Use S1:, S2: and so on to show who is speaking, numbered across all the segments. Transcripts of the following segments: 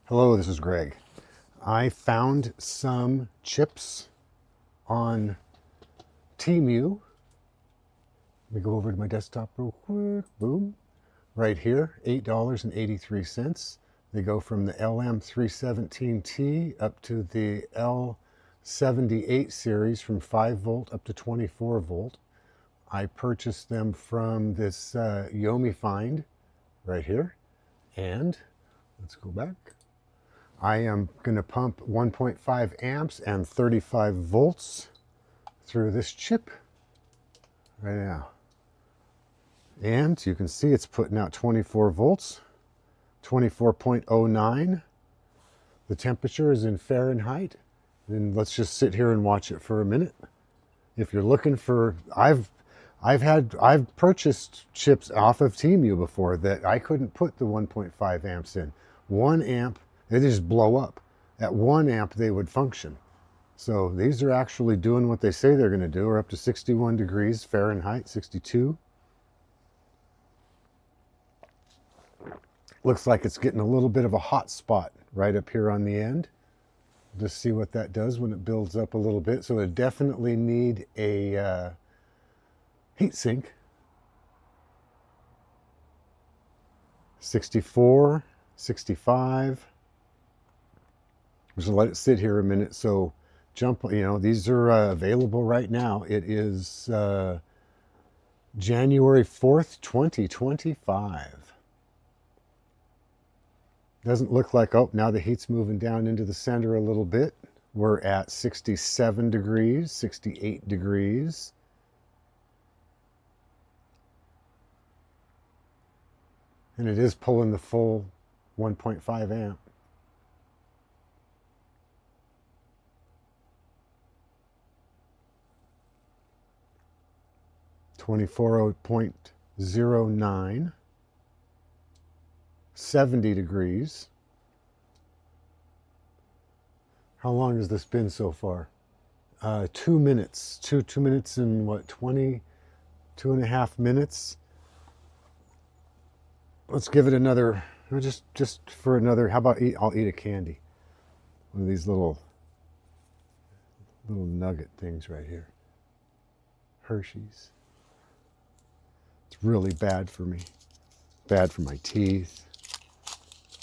S1: Hello, this is Greg. I found some chips on temu. Let me go over to my desktop real quick. Boom. Right here, $8.83. They go from the LM317T up to the L78 series from 5 volt up to 24 volt. I purchased them from this Yomi Find right here. And let's go back. I am going to pump 1.5 amps and 35 volts through this chip right now. And you can see it's putting out 24 volts, 24.09. The temperature is in Fahrenheit. And let's just sit here and watch it for a minute. If you're looking for, I've purchased chips off of temu before that I couldn't put the 1.5 amps in. 1 amp, they just blow up. At 1 amp, they would function. So these are actually doing what they say they're going to do. We're up to 61 degrees Fahrenheit, 62. Looks like it's getting a little bit of a hot spot right up here on the end. Just see what that does when it builds up a little bit. So it definitely need a heat sink. 64, 65. I'm just gonna let it sit here a minute. So jump, these are available right now. It is January 4th, 2025. Doesn't look like, oh, now the heat's moving down into the center a little bit. We're at 67 degrees, 68 degrees. And it is pulling the full 1.5 amp. .09, 70 degrees. How long has this been so far? 2 minutes. Two minutes and what, 2.5 minutes. Let's give it another, just for another, how about I'll eat a candy. One of these little nugget things right here. Hershey's. It's really bad for me. Bad for my teeth.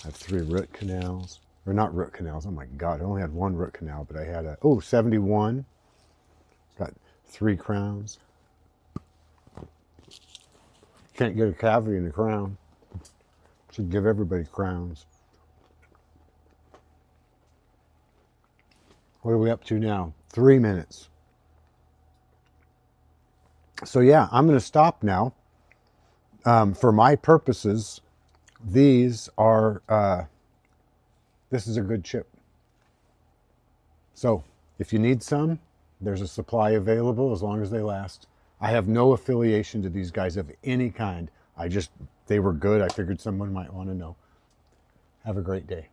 S1: I have 3 root canals. Or not root canals, oh my God, I only had 1 root canal, but I had 71. Got 3 crowns. Can't get a cavity in the crown. Should give everybody crowns. What are we up to now? 3 minutes. So yeah, I'm going to stop now. For my purposes, these are, this is a good chip. So if you need some, there's a supply available as long as they last. I have no affiliation to these guys of any kind. They were good. I figured someone might want to know. Have a great day.